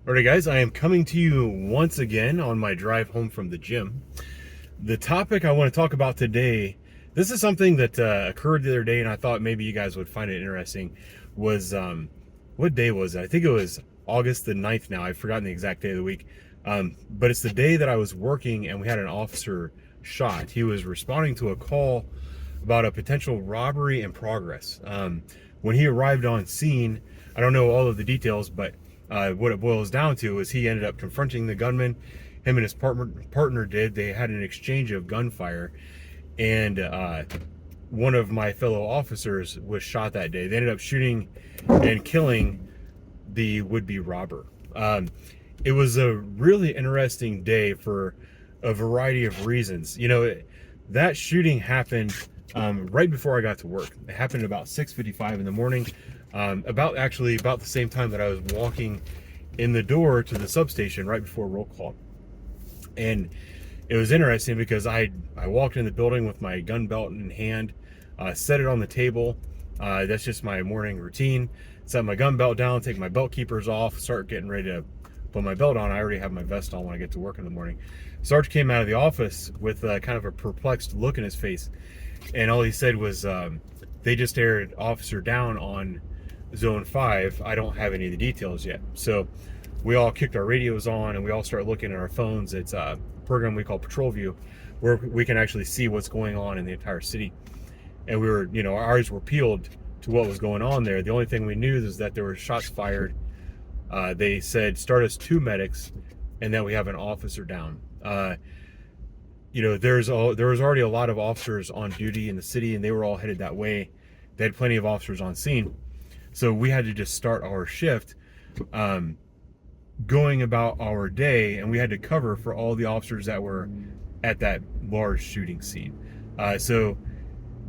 Alright guys, I am coming to you once again on my drive home from the gym. The topic I want to talk about today, this is something that occurred the other day and I thought maybe you guys would find it interesting, was, what day was it? I think it was August the 9th now. I've forgotten the exact day of the week. But it's the day that I was working and we had an officer shot. He was responding to a call about a potential robbery in progress. When he arrived on scene, I don't know all of the details, but what it boils down to is he ended up confronting the gunman. Him and his partner did. They had an exchange of gunfire, and one of my fellow officers was shot that day. They ended up shooting and killing the would-be robber. It was a really interesting day for a variety of reasons. You know, that shooting happened right before I got to work. It happened at about 6:55 in the morning, about the same time that I was walking in the door to the substation right before roll call. And it was interesting because I walked in the building with my gun belt in hand, set it on the table. That's just my morning routine. Set my gun belt down, take my belt keepers off, start getting ready to put my belt on. I already have my vest on when I get to work in the morning. Sarge came out of the office with kind of a perplexed look in his face. And all he said was, they just aired officer down on zone 5. I don't have any of the details yet. So we all kicked our radios on and we all start looking at our phones. It's a program we call Patrol View, where we can actually see what's going on in the entire city. And we were, our eyes were peeled to what was going on there. The only thing we knew is that there were shots fired. They said, start us 2 medics, and that we have an officer down. There was already a lot of officers on duty in the city, and they were all headed that way. They had plenty of officers on scene. So we had to just start our shift, going about our day, and we had to cover for all the officers that were at that large shooting scene. So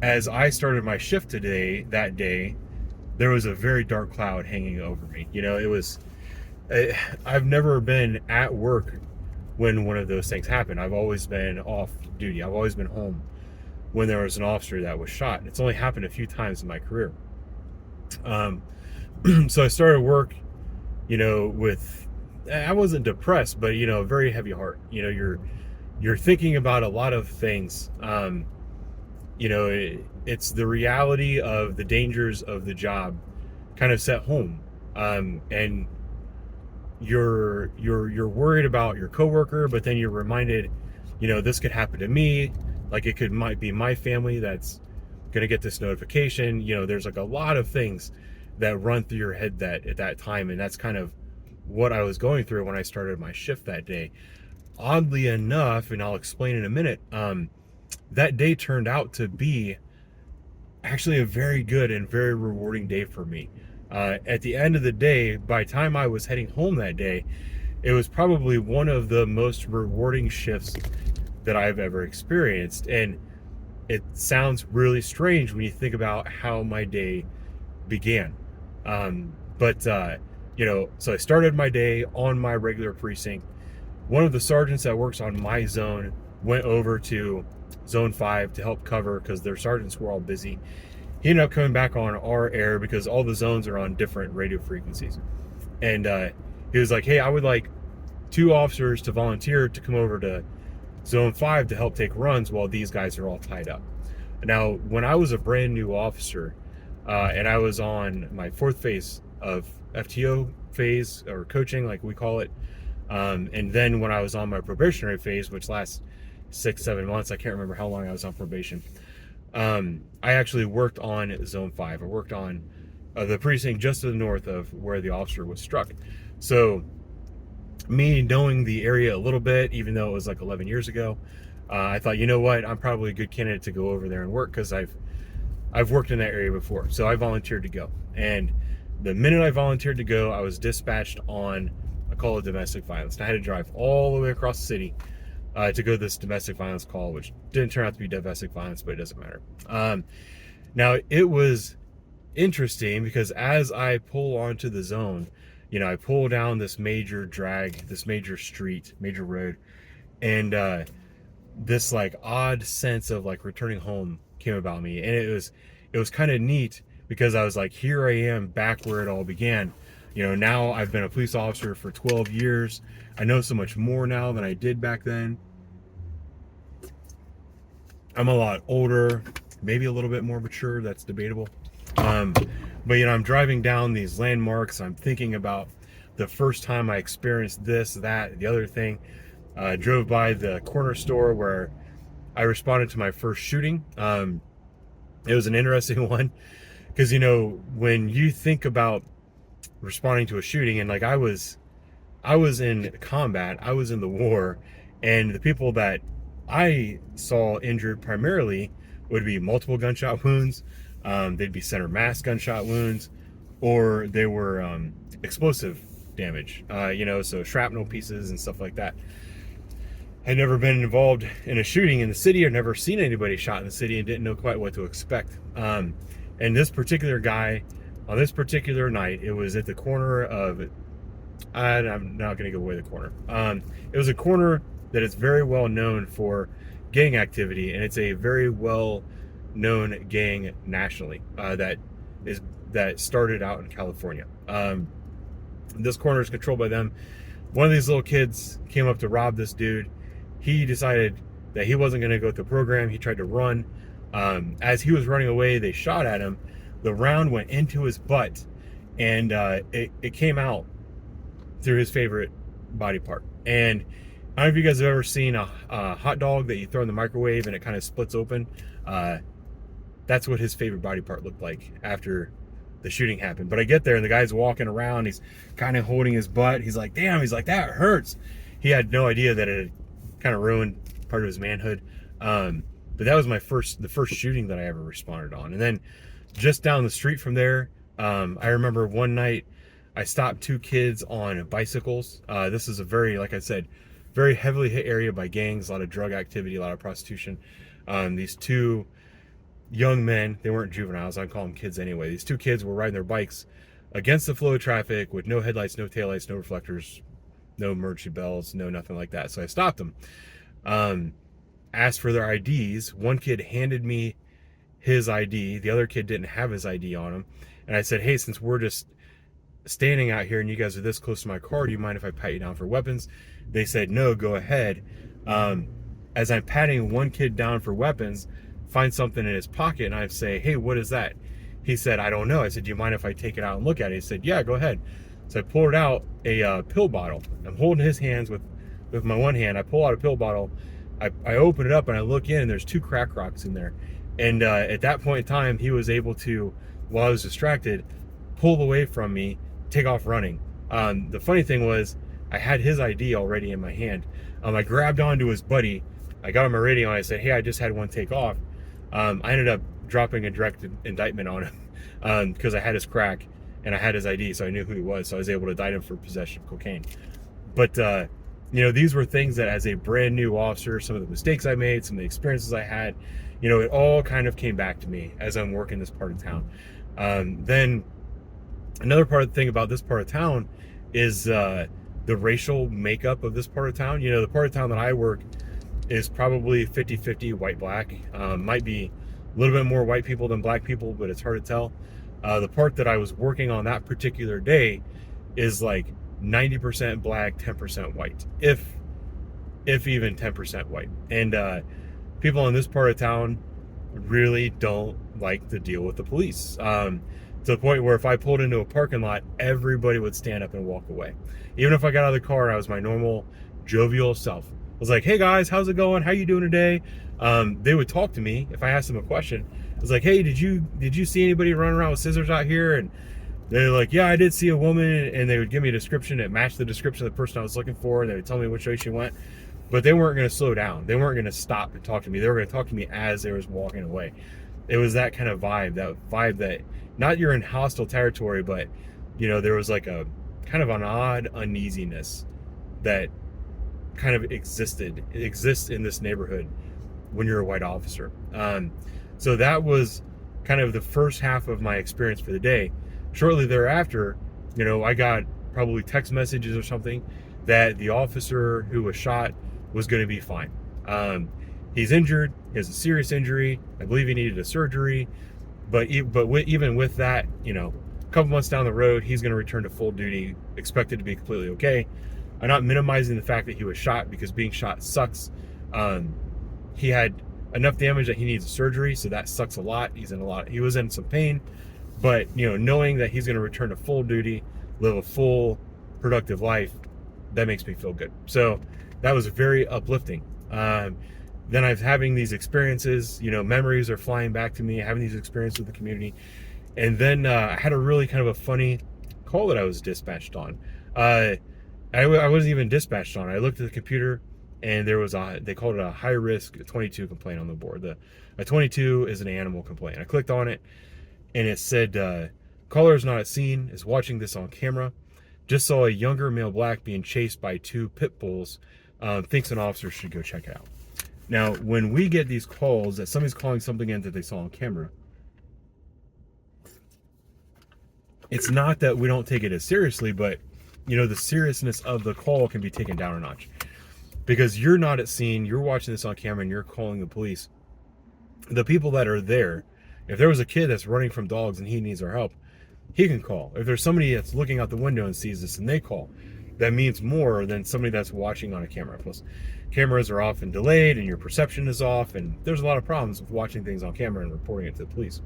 as I started my shift that day, there was a very dark cloud hanging over me. I've never been at work when one of those things happened. I've always been off duty. I've always been home when there was an officer that was shot. It's only happened a few times in my career. So I started work, I wasn't depressed, but a very heavy heart. You're thinking about a lot of things. It's the reality of the dangers of the job kind of set home. And you're worried about your coworker, but then you're reminded, this could happen to me. Like might be my family that's gonna get this notification. There's like a lot of things that run through your head at that time, and that's kind of what I was going through when I started my shift that day. Oddly enough, and I'll explain in a minute, that day turned out to be actually a very good and very rewarding day for me. At the end of the day, by the time I was heading home that day, it was probably one of the most rewarding shifts that I've ever experienced. And it sounds really strange when you think about how my day began. So I started my day on my regular precinct. One of the sergeants that works on my zone went over to zone 5 to help cover because their sergeants were all busy. He ended up coming back on our air because all the zones are on different radio frequencies. And he was like, hey, I would like 2 officers to volunteer to come over to zone 5 to help take runs while these guys are all tied up. Now, when I was a brand new officer, and I was on my 4th phase of FTO phase, or coaching like we call it, and then when I was on my probationary phase, which lasts 6-7 months, I can't remember how long I was on probation, I actually worked on zone 5. I worked on the precinct just to the north of where the officer was struck. So me knowing the area a little bit, even though it was like 11 years ago, I thought, you know what, I'm probably a good candidate to go over there and work because I've worked in that area before. So I volunteered to go. And the minute I volunteered to go, I was dispatched on a call of domestic violence. And I had to drive all the way across the city to go to this domestic violence call, which didn't turn out to be domestic violence, but it doesn't matter. Now, it was interesting because as I pull onto the zone, I pull down this major drag, this major street, major road, and this like odd sense of like returning home came about me. And it was kind of neat because I was like, here I am back where it all began. Now I've been a police officer for 12 years. I know so much more now than I did back then. I'm a lot older, maybe a little bit more mature. That's debatable. But I'm driving down these landmarks. I'm thinking about the first time I experienced this, that, the other thing. I drove by the corner store where I responded to my first shooting. It was an interesting one because, when you think about responding to a shooting, and like I was in combat, I was in the war, and the people that I saw injured primarily would be multiple gunshot wounds. They'd be center mass gunshot wounds, or they were explosive damage, so shrapnel pieces and stuff like that. I'd never been involved in a shooting in the city. I'd never seen anybody shot in the city and didn't know quite what to expect. And this particular guy, on this particular night, it was at the corner of, I'm not going to give away the corner. It was a corner that is very well known for gang activity, and it's a very well known gang nationally that started out in California. This corner is controlled by them. One of these little kids came up to rob this dude. He decided that he wasn't going to go with the program. He tried to run. As he was running away, they shot at him. The round went into his butt, and it came out through his favorite body part. And I don't know if you guys have ever seen a hot dog that you throw in the microwave and it kind of splits open. That's what his favorite body part looked like after the shooting happened. But I get there and the guy's walking around. He's kind of holding his butt. He's like, damn, he's like, that hurts. He had no idea that it had kind of ruined part of his manhood. But that was the first shooting that I ever responded on. And then just down the street from there, I remember one night I stopped two kids on bicycles. This is a very, like I said, very heavily hit area by gangs, a lot of drug activity, a lot of prostitution. These two young men, they weren't juveniles, I call them kids anyway. These two kids were riding their bikes against the flow of traffic with no headlights, no taillights, no reflectors, no emergency bells, no nothing like that. So I stopped them, asked for their IDs. One kid handed me his ID. The other kid didn't have his ID on him. And I said, hey, since we're just standing out here and you guys are this close to my car, do you mind if I pat you down for weapons? They said, no, go ahead. As I'm patting one kid down for weapons, find something in his pocket, and I say, hey, what is that? He said, I don't know. I said, do you mind if I take it out and look at it? He said, yeah, go ahead. So I pulled out a pill bottle. I'm holding his hands with my one hand. I pull out a pill bottle. I open it up and I look in, and there's 2 crack rocks in there. And at that point in time, he was able to, while I was distracted, pull away from me, take off running. The funny thing was, I had his ID already in my hand. I grabbed onto his buddy. I got on my radio and I said, hey, I just had one take off. I ended up dropping a direct indictment on him because I had his crack and I had his ID, so I knew who he was. So I was able to indict him for possession of cocaine. But these were things that, as a brand new officer, some of the mistakes I made, some of the experiences I had, it all kind of came back to me as I'm working this part of town. Then another part of the thing about this part of town is the racial makeup of this part of town. The part of town that I work is probably 50-50 white-black. Might be a little bit more white people than black people, but it's hard to tell. The part that I was working on that particular day is like 90% black, 10% white, if even 10% white. And people in this part of town really don't like to deal with the police. To the point where if I pulled into a parking lot, everybody would stand up and walk away. Even if I got out of the car and I was my normal jovial self. I was like, hey guys, how's it going? How you doing today? They would talk to me if I asked them a question. I was like, hey, did you see anybody running around with scissors out here? And they're like, yeah, I did see a woman. And they would give me a description that matched the description of the person I was looking for. And they would tell me which way she went. But they weren't going to slow down. They weren't going to stop and talk to me. They were going to talk to me as they was walking away. It was that kind of vibe, that not you're in hostile territory, but there was like a kind of an odd uneasiness that kind of exists in this neighborhood when you're a white officer. So that was kind of the first half of my experience for the day. Shortly thereafter, I got probably text messages or something that the officer who was shot was going to be fine. He's injured. He has a serious injury. I believe he needed a surgery. But even with that, A couple months down the road, he's going to return to full duty, expected to be completely okay. I'm not minimizing the fact that he was shot, because being shot sucks. He had enough damage that he needs a surgery, so that sucks a lot. He was in some pain, but knowing that he's going to return to full duty, live a full, productive life, that makes me feel good. So that was very uplifting. Then I'm having these experiences, memories are flying back to me, having these experiences with the community. And then I had a really kind of a funny call that I was dispatched on. I wasn't even dispatched on. I looked at the computer, and there was they called it a high risk 22 complaint on the board. A 22 is an animal complaint. I clicked on it, and it said, caller is not at scene, is watching this on camera. Just saw a younger male black being chased by 2 pit bulls. Thinks an officer should go check it out. Now, when we get these calls that somebody's calling something in that they saw on camera, it's not that we don't take it as seriously, but the seriousness of the call can be taken down a notch. Because you're not at scene, you're watching this on camera, and you're calling the police. The people that are there, if there was a kid that's running from dogs and he needs our help, he can call. If there's somebody that's looking out the window and sees this and they call, that means more than somebody that's watching on a camera. Plus, cameras are often delayed and your perception is off, and there's a lot of problems with watching things on camera and reporting it to the police.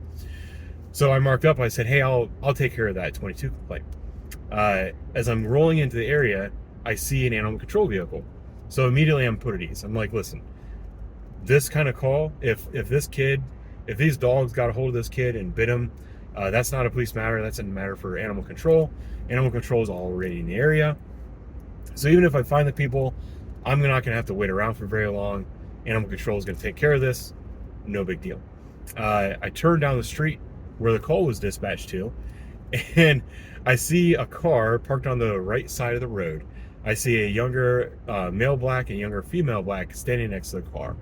So I marked up, I said, hey, I'll take care of that 22 complaint. As I'm rolling into the area, I see an animal control vehicle. So immediately I'm put at ease. I'm like, listen, this kind of call, if these dogs got a hold of this kid and bit him, that's not a police matter, that's a matter for animal control. Animal control is already in the area. So even if I find the people, I'm not gonna have to wait around for very long. Animal control is gonna take care of this, no big deal. I turned down the street where the call was dispatched to, and I see a car parked on the right side of the road. I see a younger male black and younger female black standing next to the car.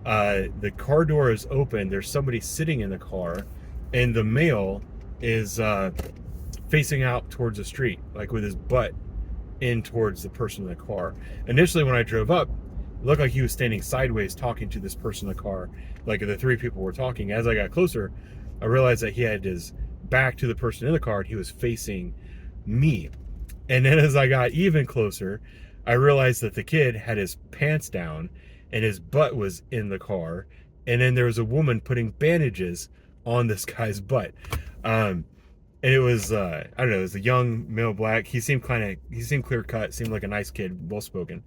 The car door is open. There's somebody sitting in the car, and the male is facing out towards the street, like with his butt in towards the person in the car. Initially, when I drove up, it looked like he was standing sideways talking to this person in the car, like the 3 people were talking. As I got closer, I realized that he had his back to the person in the car, and he was facing me. And then as I got even closer, I realized that the kid had his pants down and his butt was in the car. And then there was a woman putting bandages on this guy's butt. And it was, I don't know, it was a young male black. He seemed clear cut, seemed like a nice kid, well spoken.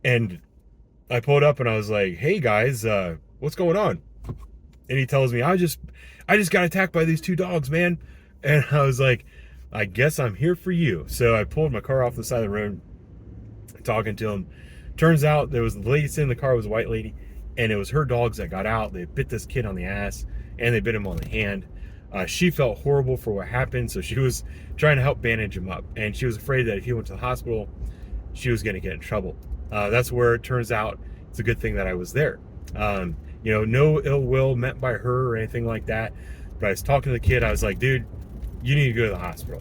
And I pulled up and I was like, hey guys, what's going on? And he tells me, I just got attacked by these 2 dogs, man. And I was like, I guess I'm here for you. So I pulled my car off the side of the road, talking to him. Turns out there was the lady sitting in the car was a white lady, and it was her dogs that got out. They bit this kid on the ass, and they bit him on the hand. She felt horrible for what happened, so she was trying to help bandage him up. And she was afraid that if he went to the hospital, she was going to get in trouble. That's where it turns out it's a good thing that I was there. No ill will meant by her or anything like that. But I was talking to the kid. I was like, dude, you need to go to the hospital.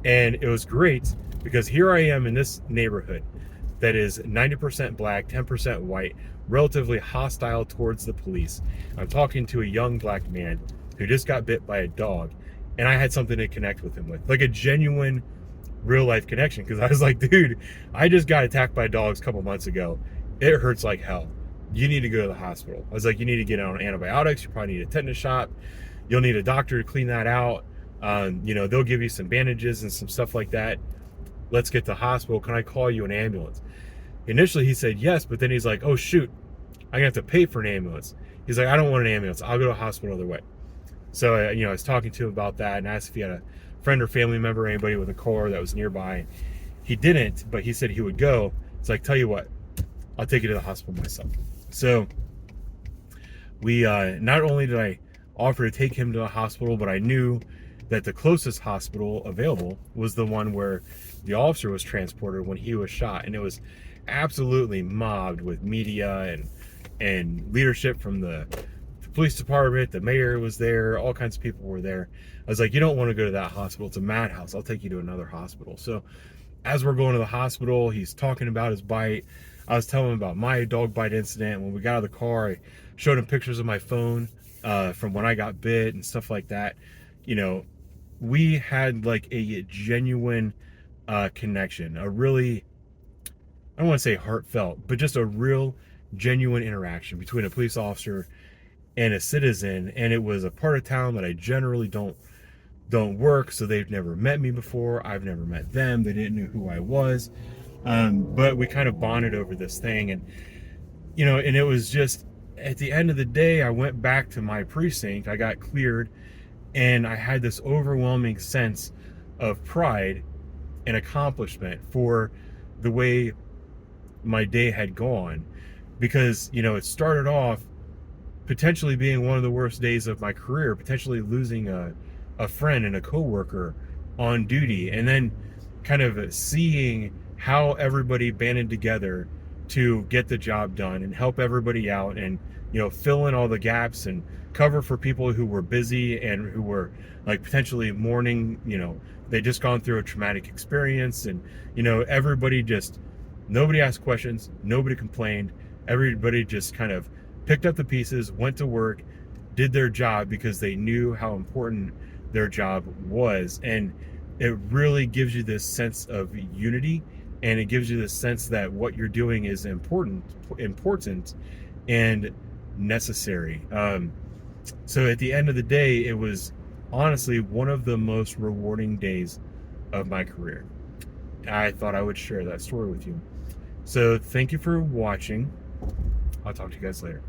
And it was great because here I am in this neighborhood that is 90% black, 10% white, relatively hostile towards the police. I'm talking to a young black man who just got bit by a dog, and I had something to connect with him with, like a genuine real life connection. Because I was like, dude, I just got attacked by dogs a couple months ago. It hurts like hell. You need to go to the hospital. I was like, you need to get on antibiotics. You probably need a tetanus shot. You'll need a doctor to clean that out. They'll give you some bandages and some stuff like that. Let's get to the hospital. Can I call you an ambulance? Initially, he said yes, but then he's like, oh, shoot, I'm going to have to pay for an ambulance. He's like, I don't want an ambulance. I'll go to a hospital the other way. So, I was talking to him about that and asked if he had a friend or family member or anybody with a car that was nearby. He didn't, but he said he would go. It's like, tell you what, I'll take you to the hospital myself. So we, not only did I offer to take him to the hospital, but I knew that the closest hospital available was the one where the officer was transported when he was shot. And it was absolutely mobbed with media and leadership from the police department. The mayor was there. All kinds of people were there. I was like, you don't want to go to that hospital. It's a madhouse. I'll take you to another hospital. So as we're going to the hospital, he's talking about his bite. I was telling him about my dog bite incident. When we got out of the car, I showed him pictures of my phone from when I got bit and stuff like that. we had like a genuine connection, a really, I don't want to say heartfelt, but just a real genuine interaction between a police officer and a citizen. And it was a part of town that I generally don't work, so they've never met me before. I've never met them. They didn't know who I was. But we kind of bonded over this thing. And and it was just, at the end of the day, I went back to my precinct. I got cleared, and I had this overwhelming sense of pride and accomplishment for the way my day had gone, because it started off potentially being one of the worst days of my career, potentially losing a friend and a coworker on duty, and then kind of seeing how everybody banded together to get the job done and help everybody out, and fill in all the gaps and cover for people who were busy and who were like potentially mourning. They just gone through a traumatic experience, and everybody just, nobody asked questions, nobody complained, everybody just kind of picked up the pieces, went to work, did their job because they knew how important their job was. And it really gives you this sense of unity, and it gives you this sense that what you're doing is important and necessary. So at the end of the day, it was honestly one of the most rewarding days of my career. I thought I would share that story with you. So thank you for watching. I'll talk to you guys later.